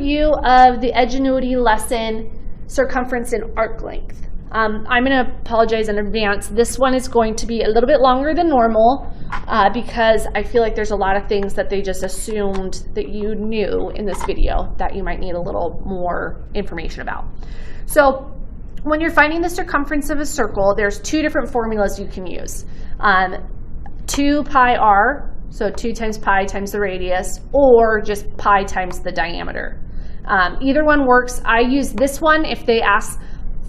review of the Edgenuity lesson, Circumference and Arc Length. I'm going to apologize in advance. This one is going to be a little bit longer than normal because I feel like there's a lot of things that they just assumed that you knew in this video that you might need a little more information about. So when you're finding the circumference of a circle, there's two different formulas you can use. 2 pi r, so 2 times pi times the radius, or just pi times the diameter. Either one works. I use this one if they ask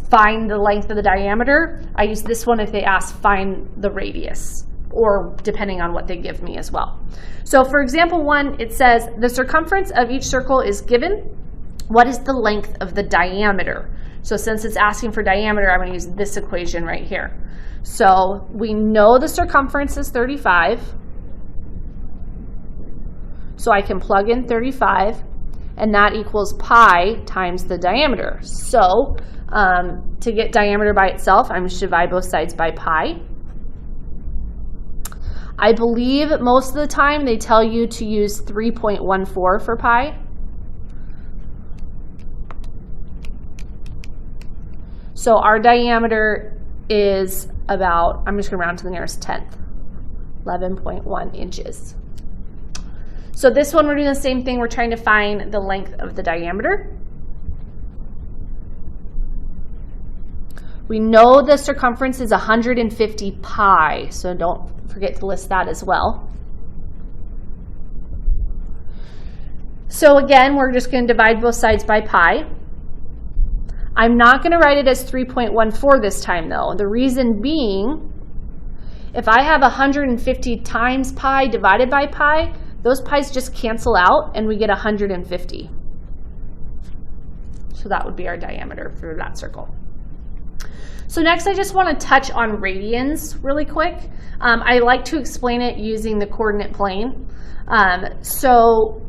find the length of the diameter. I use this one if they ask find the radius, or depending on what they give me as well. So for example 1, it says the circumference of each circle is given. What is the length of the diameter? So since it's asking for diameter, I'm going to use this equation right here. So we know the circumference is 35. So I can plug in 35, and that equals pi times the diameter. So to get diameter by itself, I'm going to divide both sides by pi. I believe most of the time they tell you to use 3.14 for pi. So our diameter is about, I'm just going to round to the nearest tenth, 11.1 inches. So this one, we're doing the same thing. We're trying to find the length of the diameter. We know the circumference is 150 pi, so don't forget to list that as well. So again, we're just going to divide both sides by pi. I'm not going to write it as 3.14 this time, though. The reason being, if I have 150 times pi divided by pi, those pi's just cancel out, and we get 150. So that would be our diameter for that circle. So next, I just want to touch on radians really quick. I like to explain it using the coordinate plane. So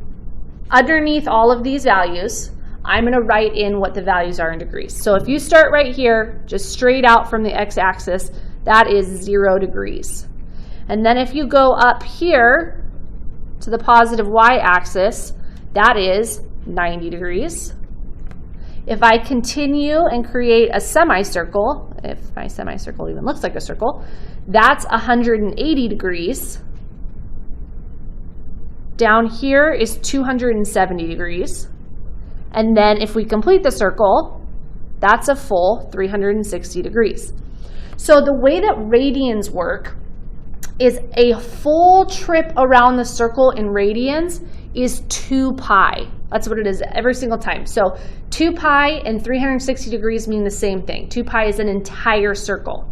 underneath all of these values, I'm going to write in what the values are in degrees. So if you start right here, just straight out from the x-axis, that is 0 degrees. And then if you go up here to the positive y-axis, that is 90 degrees. If I continue and create a semicircle, if my semicircle even looks like a circle, that's 180 degrees. Down here is 270 degrees. And then if we complete the circle, that's a full 360 degrees. So the way that radians work is a full trip around the circle in radians is 2 pi. That's what it is every single time. So 2 pi and 360 degrees mean the same thing. 2 pi is an entire circle.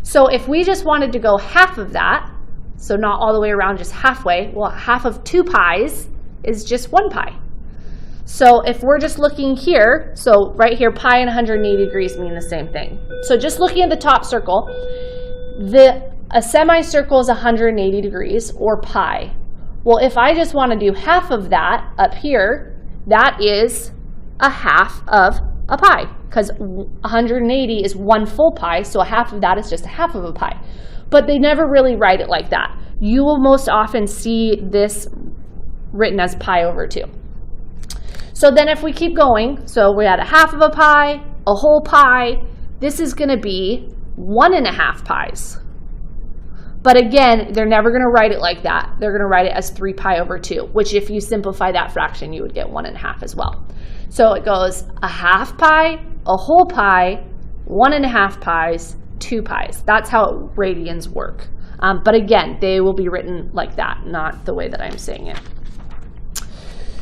So if we just wanted to go half of that, so not all the way around, just halfway, well, half of 2 pi's is just 1 pi. So if we're just looking here, so right here, pi and 180 degrees mean the same thing. So just looking at the top circle, a semicircle is 180 degrees, or pi. Well, if I just want to do half of that up here, that is a half of a pi, because 180 is 1 full pi, so a half of that is just a half of a pi. But they never really write it like that. You will most often see this written as pi over 2. So then if we keep going, so we had a half of a pi, a whole pi, this is going to be 1.5 pi's. But again, they're never going to write it like that. They're going to write it as 3 pi over 2, which if you simplify that fraction, you would get 1.5 as well. So it goes a half pi, a whole pi, 1.5 pi's, 2 pi's. That's how radians work. But again, they will be written like that, not the way that I'm saying it.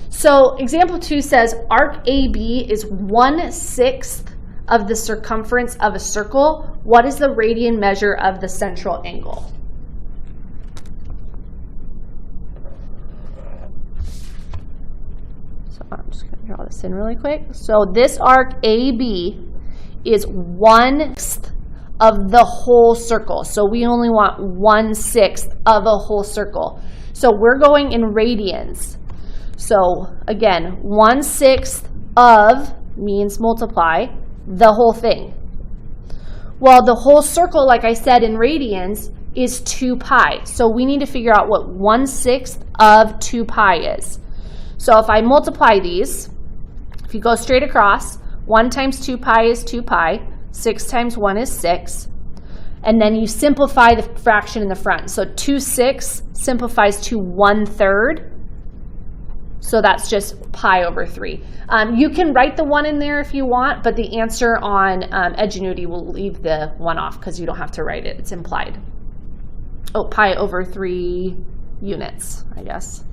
So example 2 says arc AB is 1/6 of the circumference of a circle. What is the radian measure of the central angle? So I'm just going to draw this in really quick. So this arc AB is 1/6 of the whole circle. So we only want 1/6 of a whole circle. So we're going in radians. So again, 1/6 of means multiply the whole thing. Well, the whole circle, like I said, in radians is 2 pi. So we need to figure out what 1/6 of 2 pi is. So if I multiply these, If you go straight across, 1 times 2 pi is 2 pi, 6 times 1 is 6, and then you simplify the fraction in the front. So 2 6 simplifies to 1/3, so that's just pi over 3. You can write the 1 in there if you want, but the answer on Edgenuity will leave the 1 off because you don't have to write it, it's implied. Oh, pi over 3 units, I guess.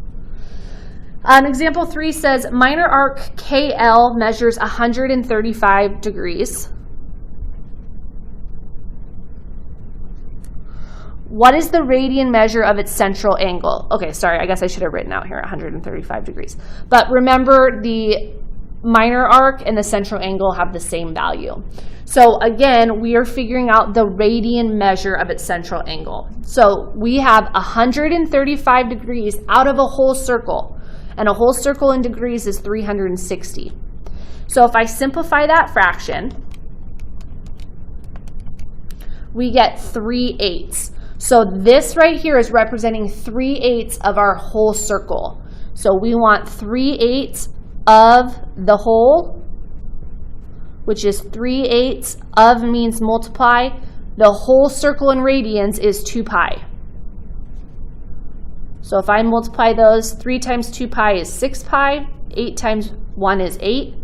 Example 3 says, minor arc KL measures 135 degrees. What is the radian measure of its central angle? Okay, sorry, I guess I should have written out here 135 degrees. But remember, the minor arc and the central angle have the same value. So again, we are figuring out the radian measure of its central angle. So we have 135 degrees out of a whole circle, and a whole circle in degrees is 360. So if I simplify that fraction, we get 3/8. So this right here is representing 3/8 of our whole circle. So we want 3/8 of the whole, which is 3/8 of means multiply. The whole circle in radians is 2 pi. So if I multiply those, 3 times 2 pi is 6 pi, 8 times 1 is 8.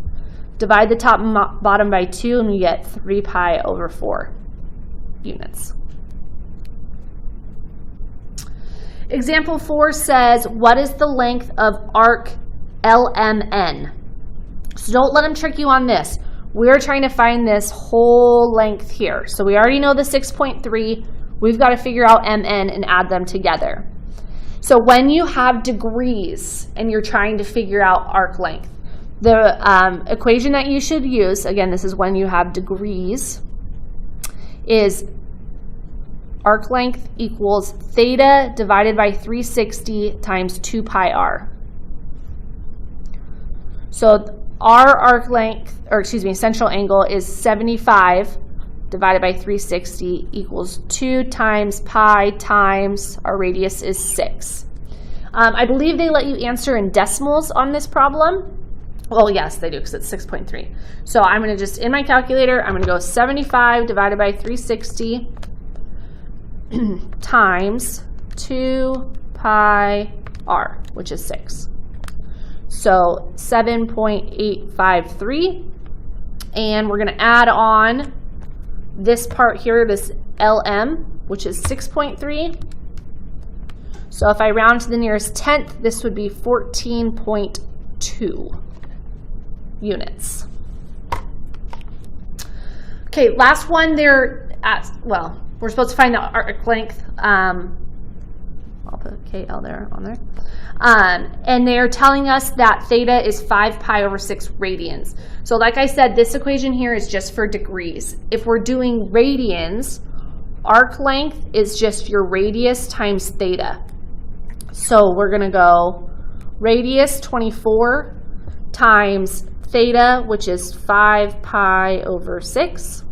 Divide the top and bottom by 2, and we get 3 pi over 4 units. Example 4 says, what is the length of arc LMN? So don't let them trick you on this. We're trying to find this whole length here. So we already know the 6.3. We've got to figure out MN and add them together. So when you have degrees and you're trying to figure out arc length, the equation that you should use, again, this is when you have degrees, is arc length equals theta divided by 360 times 2 pi r. So our arc length, or excuse me, central angle is 75 divided by 360 equals 2 times pi times our radius is 6. I believe they let you answer in decimals on this problem. Well, yes, they do, because it's 6.3. So I'm going to just, in my calculator, I'm going to go 75 divided by 360 times 2 pi r, which is 6. So 7.853. And we're going to add on this part here, this LM, which is 6.3. So if I round to the nearest tenth, this would be 14.2 units. Okay, last one there. Well, we're supposed to find the arc length. I'll put KL there on there. And they're telling us that theta is 5 pi over 6 radians. So like I said, this equation here is just for degrees. If we're doing radians, arc length is just your radius times theta. So we're going to go radius 24 times theta, which is 5 pi over 6.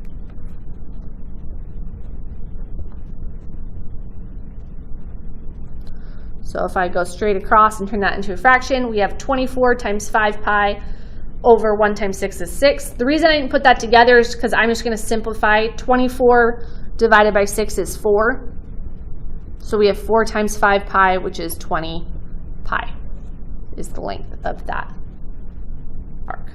So if I go straight across and turn that into a fraction, we have 24 times 5 pi over 1 times 6 is 6. The reason I didn't put that together is because I'm just going to simplify. 24 divided by 6 is 4. So we have 4 times 5 pi, which is 20 pi, is the length of that arc.